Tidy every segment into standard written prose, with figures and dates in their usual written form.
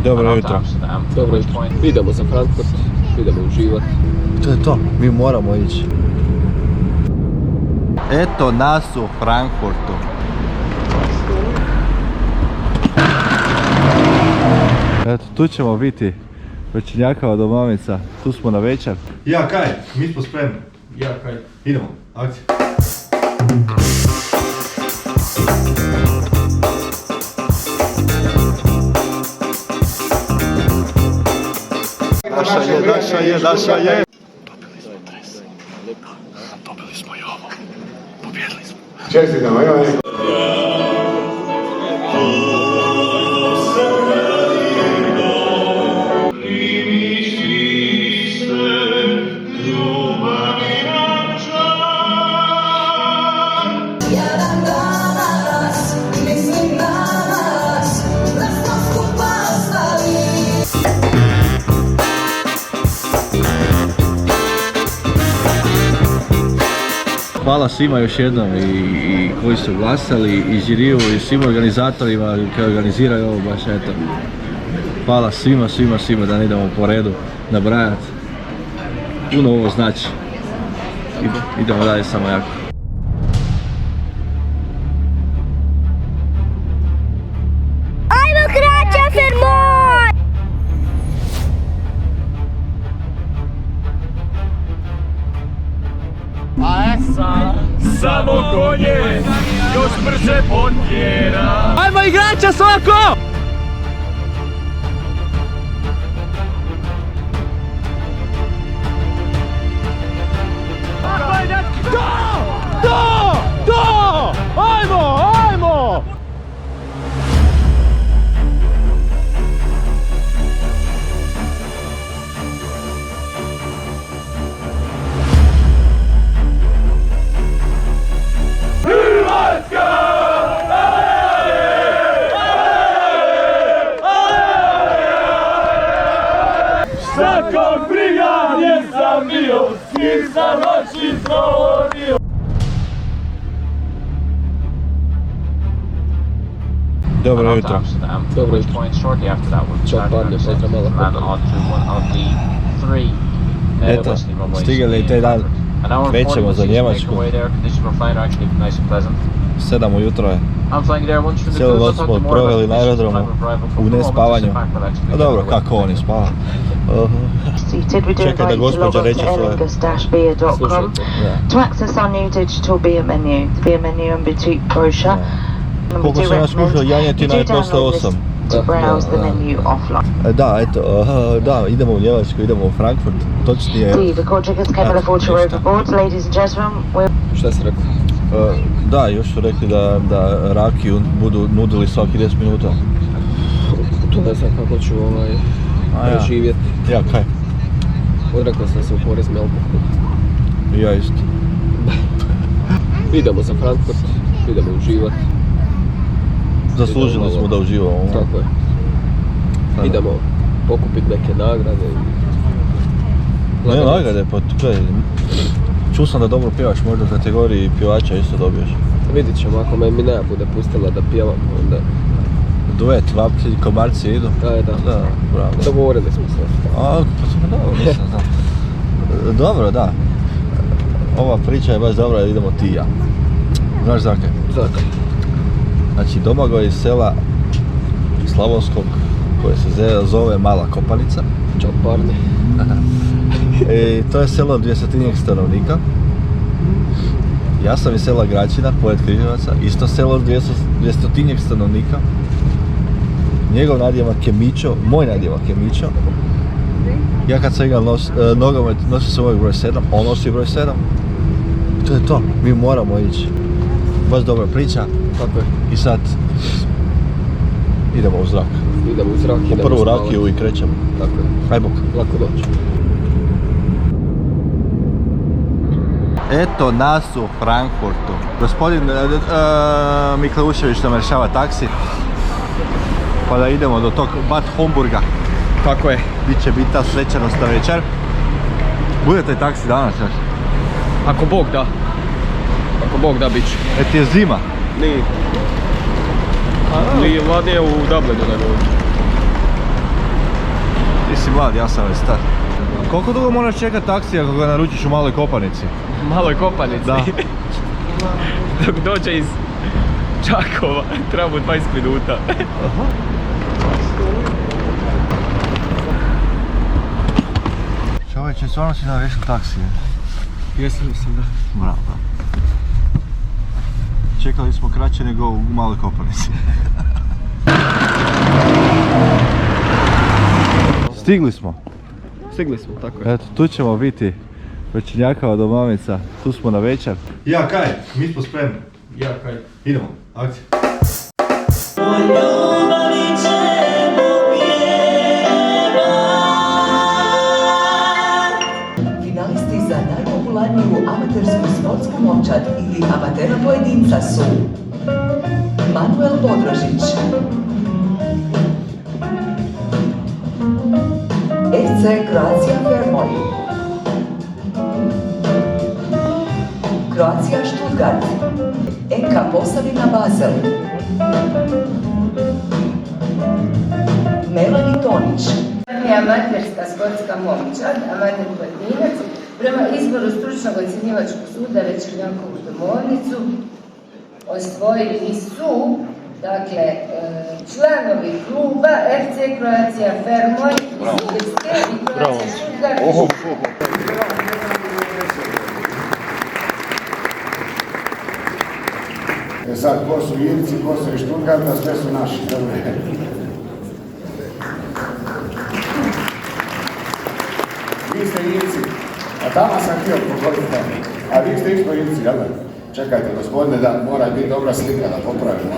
Dobro jutro. Dobro jutro. Idemo za Frankfurt, idemo uživati. To je to, mi moramo ići. Eto nas u Frankfurtu. Eto, tu ćemo biti večernjakava domavica, tu smo na večer. Ja kaj, mi smo spremni. Ja kaj. Idemo, akcija. Naša je. Dobili smo dres. Dobili smo i ovo. Pobjedili smo. Čestitamo, Hvala svima još jednom i koji su glasali, i žiriju, i svim organizatorima koji organiziraju ovo baš eto. Hvala svima da ne idemo po redu nabrajati. Puno ovo znači. Idemo dalje samo jako. Ajmo kraća Fermon! Samo konje, još brže potjera. Ajmo igrača svako! Ajmo! Svakog briga gdje sam bio, s kim sam noći provodio. Dobro jutro. Dobro jutro. Čak padne, sutra malo kopanje. Eto, stigli i taj dan. Krećemo za Njemačku. 7 ujutro je. Cijelu noć smo proveli na aerodromu u nespavanju. A dobro, kako oni spava? Čekaj da gospođa reče svoje. To access our new digital beer menu, the beer menu and boutique brochure. Koliko sam ja skušao, janjetina je postao 8. To browse the menu offline. Da, eto, da, idemo u Njemačku, idemo u Frankfurt, točnije... The call triggers came with a voucher overboard, ladies and gentlemen. Šta si rekao? Da, još su rekli da rakiju budu nudili svaki 10 minuta. To ne znam kako ću preživjeti. Ja, kaj? Odrekao sam se u porezni alkohol. Ja isto. Idemo za Frankfurt, idemo uživati. Zaslužili smo da uživamo. Tako je. Idemo pokupiti neke nagrade. Ne nagrade, pa kaj, čuo sam da dobro pjevaš, možda u kategoriji pjevača isto dobiješ. Vidit ćemo, ako me Minea bude pustila da pjevam, onda... Duet, vapci i komarci idu? Da, bravo. Dogovorili smo se. Pa dobro, nisam znam. Dobro, da. Ova priča je baš dobra, idemo ti i ja. Znaš zakaj? Zakaj? Znači, Domagoj iz sela Slavonskog, koje se zove Mala Kopanica. Čoparni. I to je selo od 200 stanovnika. Ja sam iz sela Gračina, pored Križevaca, isto selo od 200 stanovnika. Njegov nadjemak je Mićo, moj nadjemak je Mićo. Ja kad sam igrao nogomet, nosio sam ovaj broj 7, on nosi broj 7. To je to, mi moramo ići. Baš dobra priča. Tako je. I sad idemo u zrak. Idemo u zrak, idemo u prvu rakiju i krećemo. Tako je. Aj bok. Lako doći. Eto nas u Frankfurtu. Gospodin Mikleušević nam rješava taksi. Pa da idemo do tog Bad Homburga. Tako je. Biće ta svečanost na večer. Bude taj taksi danas još? Ako Bog da. Ako Bog da, bit će. Ti je zima? Nije. Nije hladnije u Dublinu nego. mlad, ja sam već star. Koliko dugo moraš čekati taksi ako ga naručiš u Maloj Kopanici? Maloj Kopanici? Da. Dok dođe iz Čakova, treba mu 20 minuta. Čovječe, stvarno si nariješio taksi. Jesam da. Bravo. Čekali smo kraće nego u Maloj Kopanici. Stigli smo. Stigli smo, tako je. Eto, tu ćemo biti. Večernjakava domavica. Tu smo na večer. Ja, kaj? Mi smo spremni. Ja, kaj? Idemo, akcija. Finalisti za najpopularniju amatersku sportsku momčad ili amatera pojedinca su Manuel Bodrožić, FC Croatia Fermoj, Croatia Stuttgart, NK Posavina Basel, Melanie Tonić. Je amaterska sportska momčad, amater pojedinac, prema izboru stručnog ocjenjivačkog suda Večernjakovu domovnicu osvojili su, dakle, članovi kluba FC Croatia Fermoj iz Irske i Croatia Stuttgart. Sad, ko su Irci, ko su iz Stuttgarta, sve su naši. Vi ste Irci, a tamo sam htio pogoditi, a vi ste isto Irci, jel da? Čekajte, gospodine, da mora biti dobra slika da popravimo.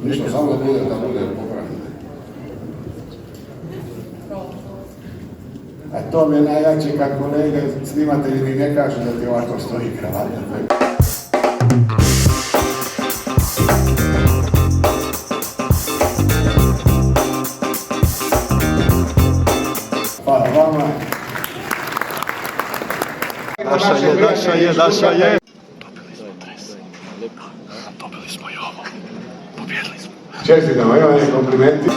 Ništa, samo da bude popravljeno. A to mi je najjače kad kolege snimatelji mi ne kažu da ti ovako stoji kravata. Hvala vama. Naša je. Dobili smo i ovo. Pobjedili smo. Čestitamo, evo je komplimenti.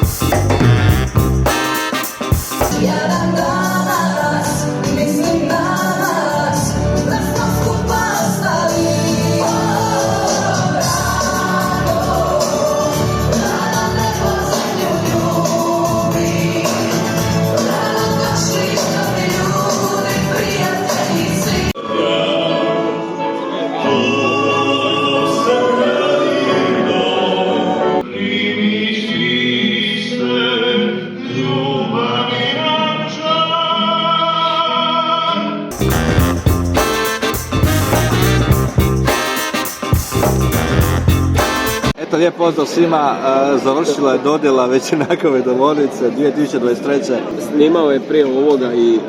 Lijep pozdrav svima, završila je dodjela Večernjakove domovnice 2023. Snimao je prije ovoga i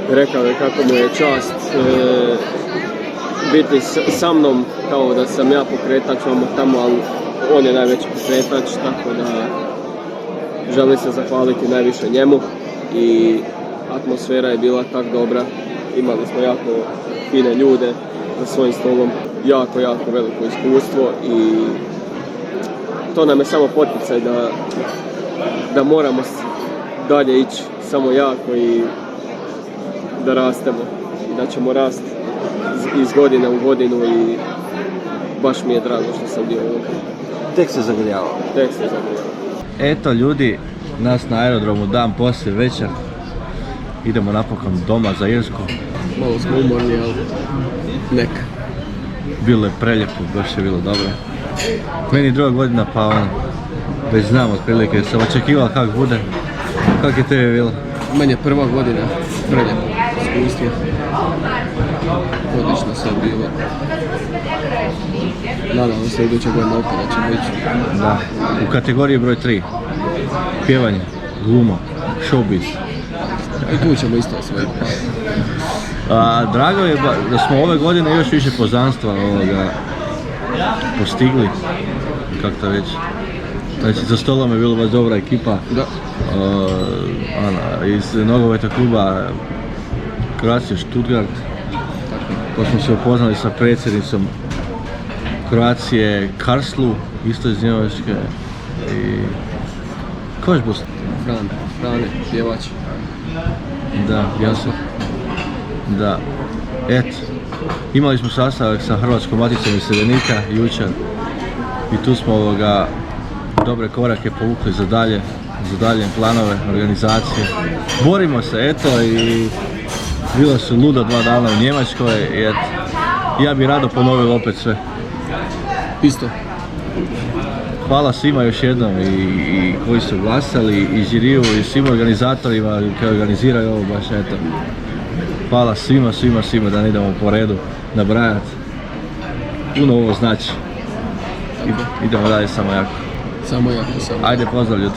rekao je kako mu je čast biti sa mnom, kao da sam ja pokretač tamo, ali on je najveći pokretač, tako da želim se zahvaliti najviše njemu i atmosfera je bila tak dobra, imali smo jako fine ljude za svojim stolom, jako veliko iskustvo i to nam je samo poticaj da moramo dalje ići samo jako i da rastemo i da ćemo rasti iz godine u godinu i baš mi je drago što sam dio ovog. Tek se zagrijavao. Eto ljudi, nas na aerodromu dan poslije večer. Idemo napokon doma za Irsku. Malo smo umorni, ali neka. Bilo je prelijepo, baš je bilo dobro. Meni druga godina pa ono, već znam otprilike, sam očekivao kako bude. Kako je tebi bilo? Meni je prva godina prelijepo iskustvo. Odlično sve bilo. Nadamo se iduće godine opet da ćemo ići. Da, u kategoriji broj 3. Pjevanje, gluma, showbiz. I tu ćemo isto osvojiti. Drago je da smo ove godine još više poznanstva postigli, kako to reći. Znači, za stolom je bila baš dobra ekipa. Da. Iz nogometnog kluba Croatia Stuttgart. Pa smo se upoznali sa predsjednicom Croacije Karslu, isto iz Njemačke. I Kožbus. Frane, pjevač. Da, jasno. Da. Eto, imali smo sastanak sa Hrvatskom maticom iseljenika jučer i tu smo dobre korake povukli za dalje planove, organizacije. Borimo se, eto, i bila su luda 2 dana u Njemačkoj i eto, ja bih rado ponovio opet sve. Isto. Hvala svima još jednom i koji su glasali, i žiriju, i svim organizatorima koji organiziraju ovo baš, eto. Hvala svima da ne idemo po redu nabrajati. Puno ovo znači. Idemo dalje samo jako. Samo jako. Ajde, pozdrav ljudi.